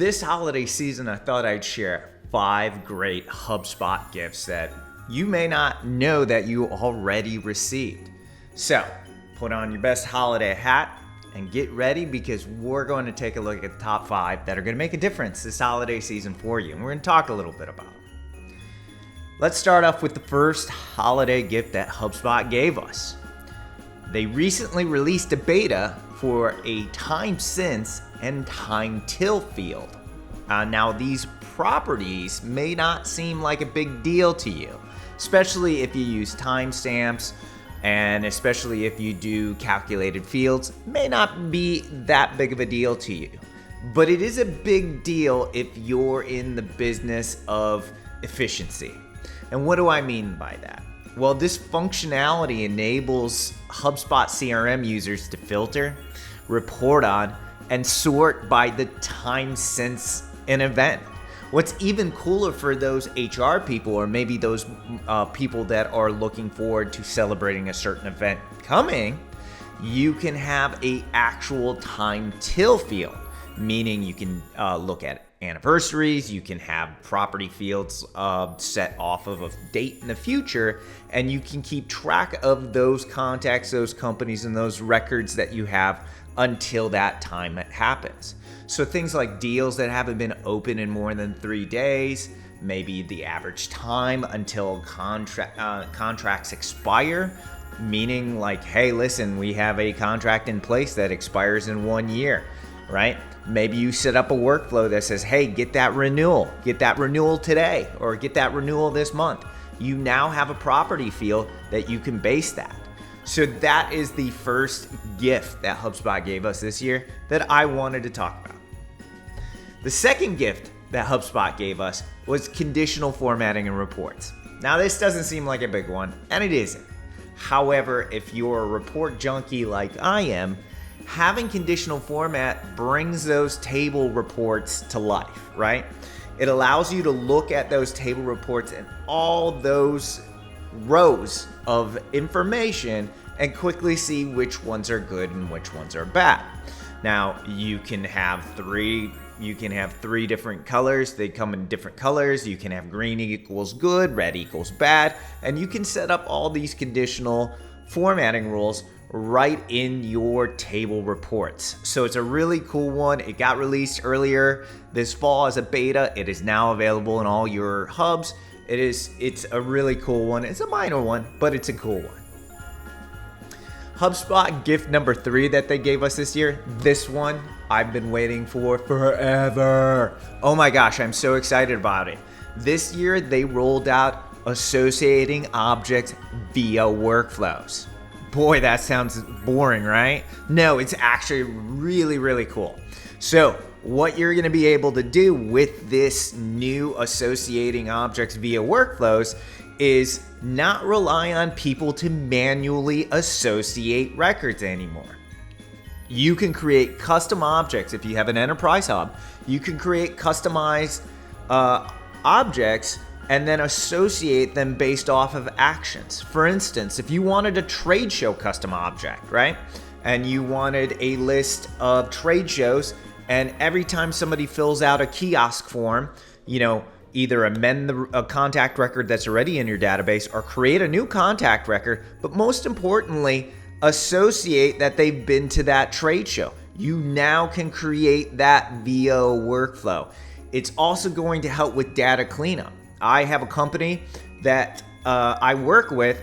This holiday season, I thought I'd share 5 great HubSpot gifts that you may not know that you already received. So, put on your best holiday hat and get ready because we're going to take a look at the top 5 that are going to make a difference this holiday season for you. And we're going to talk a little bit about it. Let's start off with the first holiday gift that HubSpot gave us. They recently released a beta for a time since and time till field. Now these properties may not seem like a big deal to you, especially if you use timestamps and especially if you do calculated fields, may not be that big of a deal to you. But it is a big deal if you're in the business of efficiency. And what do I mean by that? Well, this functionality enables HubSpot CRM users to filter, report on, and sort by the time since an event. What's even cooler for those HR people or maybe those people that are looking forward to celebrating a certain event coming, you can have a actual time till field, meaning you can look at anniversaries, you can have property fields set off of a date in the future, and you can keep track of those contacts, those companies, and those records that you have until that time it happens. So things like deals that haven't been open in more than 3 days, maybe the average time until contracts expire, meaning like, hey, listen, we have a contract in place that expires in 1 year, right? Maybe you set up a workflow that says, hey, get that renewal today, or get that renewal this month. You now have a property field that you can base that. So that is the first gift that HubSpot gave us this year that I wanted to talk about. The second gift that HubSpot gave us was conditional formatting and reports. Now this doesn't seem like a big one, and it isn't. However, if you're a report junkie like I am, having conditional format brings those table reports to life, right? It allows you to look at those table reports and all those rows of information and quickly see which ones are good and which ones are bad. Now you can have three different colors. They come in different colors. You can have green equals good, red equals bad, and you can set up all these conditional formatting rules right in your table reports. So it's a really cool one. It got released earlier this fall as a beta. It is now available in all your hubs. It's a really cool one. It's a minor one, but it's a cool one. HubSpot gift number 3 that they gave us this year. This one I've been waiting for forever. Oh my gosh, I'm so excited about it. This year they rolled out associating objects via workflows. Boy, that sounds boring, right? No, it's actually really, really cool. So what you're going to be able to do with this new associating objects via workflows is not rely on people to manually associate records anymore. You can create custom objects. If you have an enterprise hub, you can create customized objects and then associate them based off of actions. For instance, if you wanted a trade show custom object, right? And you wanted a list of trade shows, and every time somebody fills out a kiosk form, either amend a contact record that's already in your database or create a new contact record, but most importantly, associate that they've been to that trade show. You now can create that via workflow. It's also going to help with data cleanup. I have a company that I work with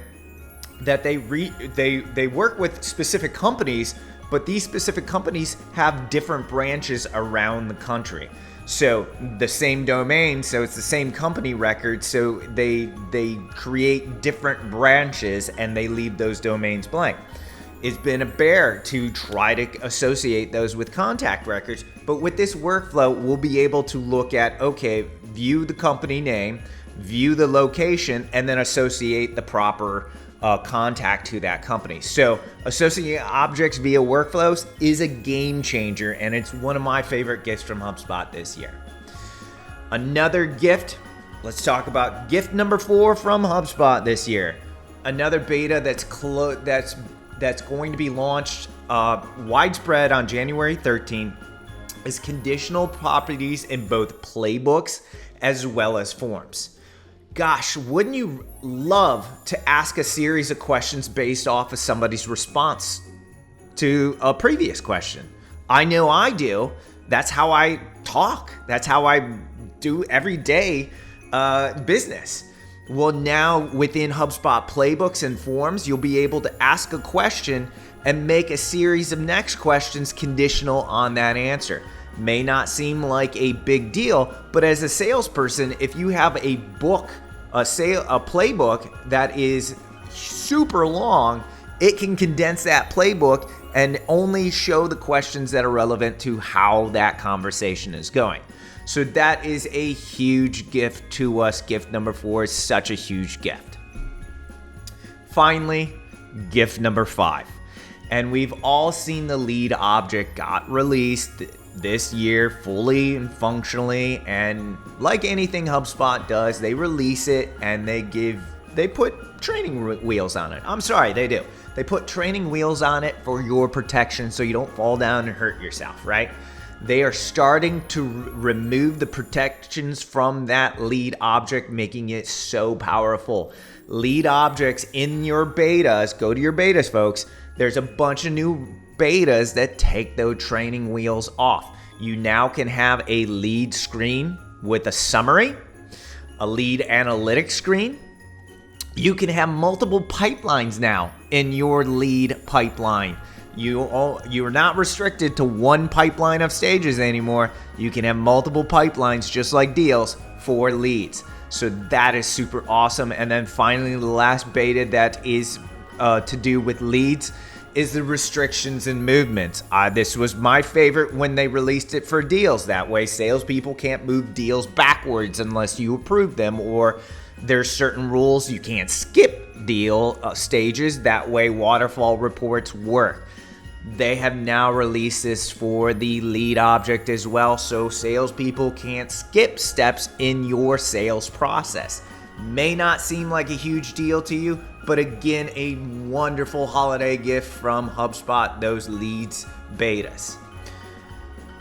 that they work with specific companies, but these specific companies have different branches around the country. So the same domain, so it's the same company record, so they create different branches and they leave those domains blank. It's been a bear to try to associate those with contact records, but with this workflow, we'll be able to look at, okay, view the company name, view the location, and then associate the proper contact to that company. So associating objects via workflows is a game changer, and it's one of my favorite gifts from HubSpot this year. Another gift, let's talk about gift number 4 from HubSpot this year. Another beta that's going to be launched widespread on January 13th is conditional properties in both playbooks as well as forms. Gosh, wouldn't you love to ask a series of questions based off of somebody's response to a previous question? I know I do. That's how I talk. That's how I do everyday business. Well, now within HubSpot playbooks and forms, you'll be able to ask a question and make a series of next questions conditional on that answer. May not seem like a big deal, but as a salesperson, if you have a book, a playbook that is super long, it can condense that playbook and only show the questions that are relevant to how that conversation is going. So that is a huge gift to us. Gift number 4 is such a huge gift. Finally, gift number 5. And we've all seen the lead object got released this year fully and functionally. And like anything HubSpot does, they release it and they put training wheels on it. I'm sorry, they do. They put training wheels on it for your protection so you don't fall down and hurt yourself, right? They are starting to remove the protections from that lead object, making it so powerful. Lead objects in your betas, go to your betas, folks. There's a bunch of new betas that take those training wheels off. You now can have a lead screen with a summary, a lead analytics screen. You can have multiple pipelines now in your lead pipeline. You're not restricted to one pipeline of stages anymore. You can have multiple pipelines just like deals for leads. So that is super awesome. And then finally, the last beta that is to do with leads is the restrictions and movements. This was my favorite when they released it for deals. That way, salespeople can't move deals backwards unless you approve them, or there's certain rules you can't skip deal stages. That way, waterfall reports work. They have now released this for the lead object as well, so salespeople can't skip steps in your sales process. May not seem like a huge deal to you, but again, a wonderful holiday gift from HubSpot, those leads betas.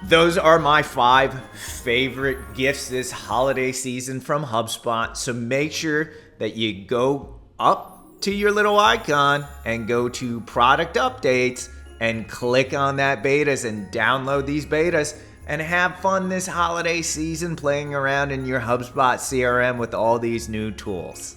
Those are my 5 favorite gifts this holiday season from HubSpot. So make sure that you go up to your little icon and go to product updates and click on that betas and download these betas and have fun this holiday season playing around in your HubSpot CRM with all these new tools.